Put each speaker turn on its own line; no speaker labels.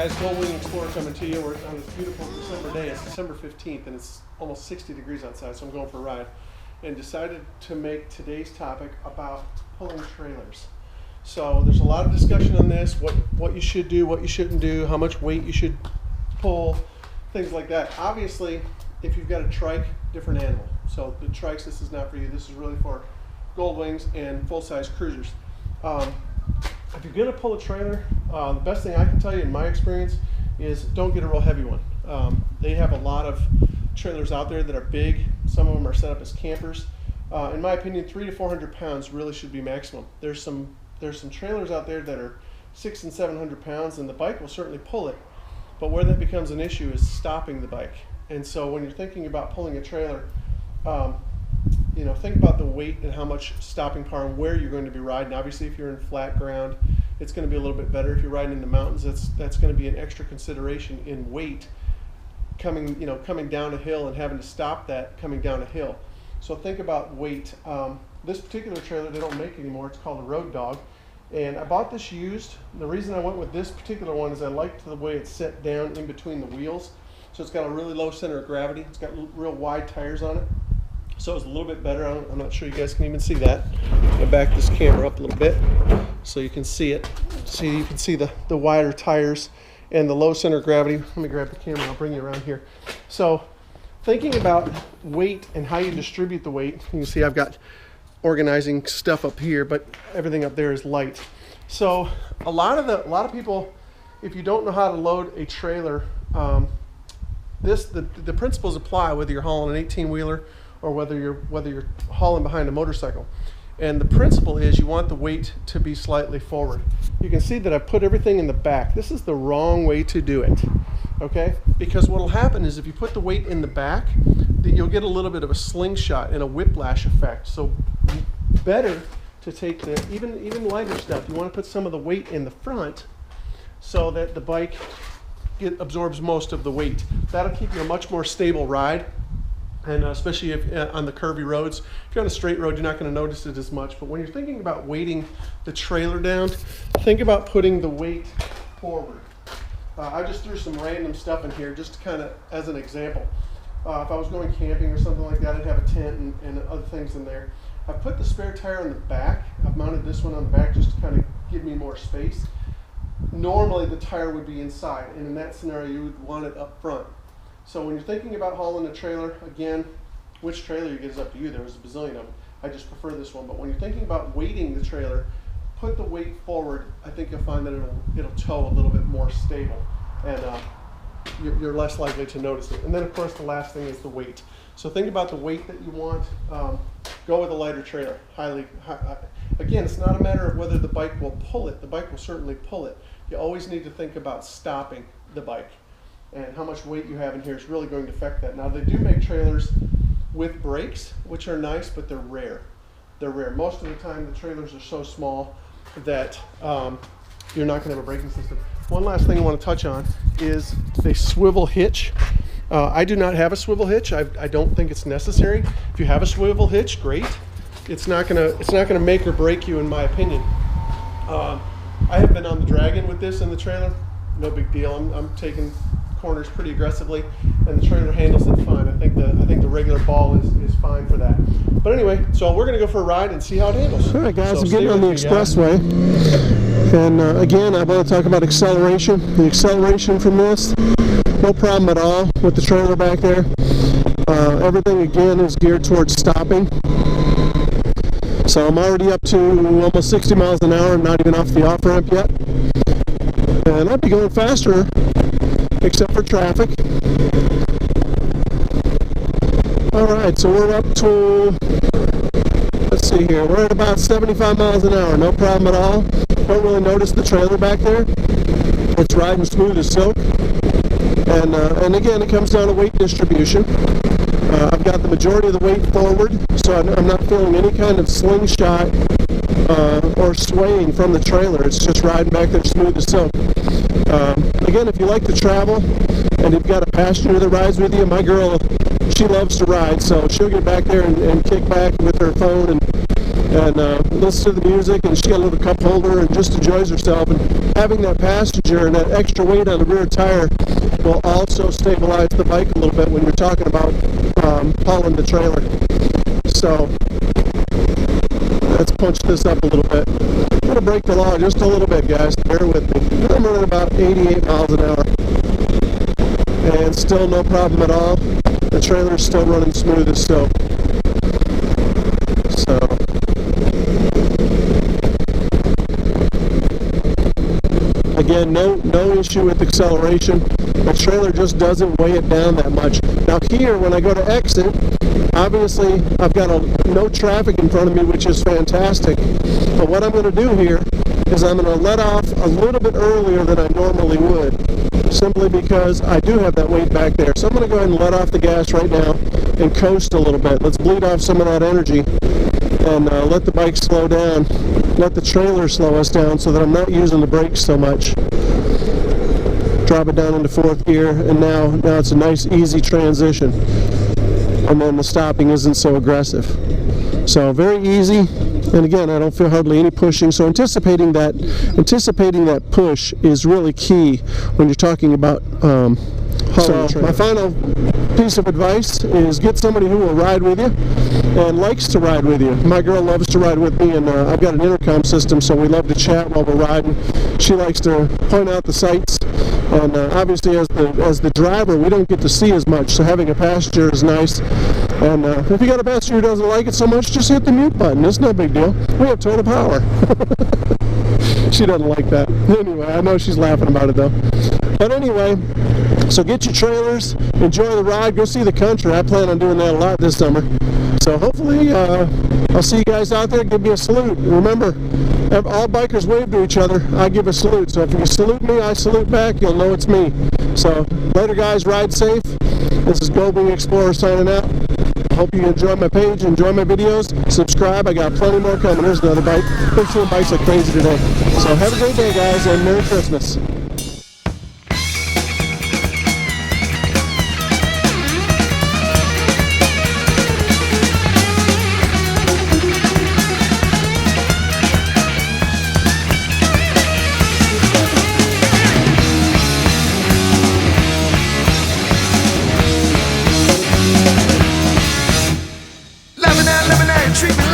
guys, Goldwing Explorer coming to you. We're on this beautiful December day. It's December 15th and it's almost 60 degrees outside, so I'm going for a ride. And decided to make today's topic about pulling trailers. So there's a lot of discussion on this, what you should do, what you shouldn't do, how much weight you should pull, things like that. Obviously, if you've got a trike, different animal. So the trikes, this is not for you. This is really for Goldwings and full-size cruisers. If you're going to pull a trailer, the best thing I can tell you in my experience is don't get a real heavy one. They have a lot of trailers out there that are big. Some of them are set up as campers. In my opinion, 300 to 400 pounds really should be maximum. There's some trailers out there that are 600 and 700 pounds, and the bike will certainly pull it. But where that becomes an issue is stopping the bike. And so when you're thinking about pulling a trailer, think about the weight and how much stopping power and where you're going to be riding. Obviously, if you're in flat ground, it's going to be a little bit better. If you're riding in the mountains, that's going to be an extra consideration in weight coming down a hill and having to stop that coming down a hill. So think about weight. This particular trailer they don't make anymore. It's called a Road Dog, and I bought this used. The reason I went with this particular one is I liked the way it's set down in between the wheels. So it's got a really low center of gravity. It's got real wide tires on it. So it's a little bit better. I'm not sure you guys can even see that. I'll back this camera up a little bit so you can see it. See, you can see the wider tires and the low center of gravity. Let me grab the camera. I'll bring you around here. So thinking about weight and how you distribute the weight, you can see I've got organizing stuff up here, but everything up there is light. So a lot of people, if you don't know how to load a trailer, the principles apply whether you're hauling an 18-wheeler or whether you're hauling behind a motorcycle. And the principle is you want the weight to be slightly forward. You can see that I put everything in the back. This is the wrong way to do it, okay? Because what will happen is if you put the weight in the back, you'll get a little bit of a slingshot and a whiplash effect. So better to take the even lighter stuff. You want to put some of the weight in the front so that the bike absorbs most of the weight. That'll keep you a much more stable ride. And especially if on the curvy roads. If you're on a straight road, you're not going to notice it as much. But when you're thinking about weighting the trailer down, think about putting the weight forward. I just threw some random stuff in here just kind of as an example. If I was going camping or something like that, I'd have a tent and other things in there. I've put the spare tire on the back. I've mounted this one on the back just to kind of give me more space. Normally the tire would be inside, and in that scenario you would want it up front. So when you're thinking about hauling a trailer, again, which trailer you get is up to you. There's a bazillion of them. I just prefer this one. But when you're thinking about weighting the trailer, put the weight forward. I think you'll find that it'll tow a little bit more stable, and you're less likely to notice it. And then, of course, the last thing is the weight. So think about the weight that you want. Go with a lighter trailer. Again, it's not a matter of whether the bike will pull it. The bike will certainly pull it. You always need to think about stopping the bike. And how much weight you have in here is really going to affect that. Now, they do make trailers with brakes, which are nice, but they're rare. They're rare. Most of the time, the trailers are so small that you're not going to have a braking system. One last thing I want to touch on is the swivel hitch. I do not have a swivel hitch. I don't think it's necessary. If you have a swivel hitch, great. It's not gonna make or break you, in my opinion. I have been on the Dragon with this in the trailer. No big deal. I'm taking corners pretty aggressively, and the trailer handles it fine. I think the regular ball is fine for that. But anyway, so we're gonna go for a ride and see how it handles.
All right, guys, I'm getting on the expressway, and again, I want to talk about acceleration. The acceleration from this, no problem at all with the trailer back there. Everything again is geared towards stopping. So I'm already up to almost 60 miles an hour. I'm not even off the off ramp yet, and I'd be going faster except for traffic. Alright, so we're up to, let's see here, we're at about 75 miles an hour, no problem at all. Don't really notice the trailer back there. It's riding smooth as silk. And again, it comes down to weight distribution. I've got the majority of the weight forward, so I'm not feeling any kind of slingshot or swaying from the trailer. It's just riding back there smooth as silk. Again, if you like to travel and you've got a passenger that rides with you, my girl, she loves to ride, so she'll get back there and kick back with her phone and listens to the music, and she's got a little cup holder and just enjoys herself. And having that passenger and that extra weight on the rear tire will also stabilize the bike a little bit when you're talking about hauling the trailer. So let's punch this up a little bit. I'm going to break the law just a little bit, guys. Bear with me. I'm running about 88 miles an hour. And still no problem at all. The trailer's still running smooth as silk. So again, no issue with acceleration. The trailer just doesn't weigh it down that much. Now here, when I go to exit, obviously I've got no traffic in front of me, which is fantastic. But what I'm going to do here is I'm going to let off a little bit earlier than I normally would, simply because I do have that weight back there. So I'm going to go ahead and let off the gas right now and coast a little bit. Let's bleed off some of that energy and let the bike slow down. Let the trailer slow us down so that I'm not using the brakes so much. Drop it down into fourth gear, and now it's a nice easy transition. And then the stopping isn't so aggressive. So very easy. And again, I don't feel hardly any pushing. So anticipating that push is really key when you're talking about hauling a trailer. My final piece of advice is get somebody who will ride with you and likes to ride with you. My girl loves to ride with me, and I've got an intercom system, so we love to chat while we're riding. She likes to point out the sights, and obviously as the driver, we don't get to see as much, so having a passenger is nice. And if you got a passenger who doesn't like it so much, just hit the mute button. It's no big deal. We have total power. She doesn't like that. Anyway, I know she's laughing about it though. But anyway, so get your trailers, enjoy the ride, go see the country. I plan on doing that a lot this summer. So hopefully I'll see you guys out there. Give me a salute. Remember, all bikers wave to each other. I give a salute. So if you salute me, I salute back. You'll know it's me. So later, guys. Ride safe. This is Goldwing Explorer signing out. I hope you enjoy my page, enjoy my videos. Subscribe. I got plenty more coming. There's another bike. Been seeing bikes like crazy today. So have a great day, guys, and Merry Christmas.
Treat me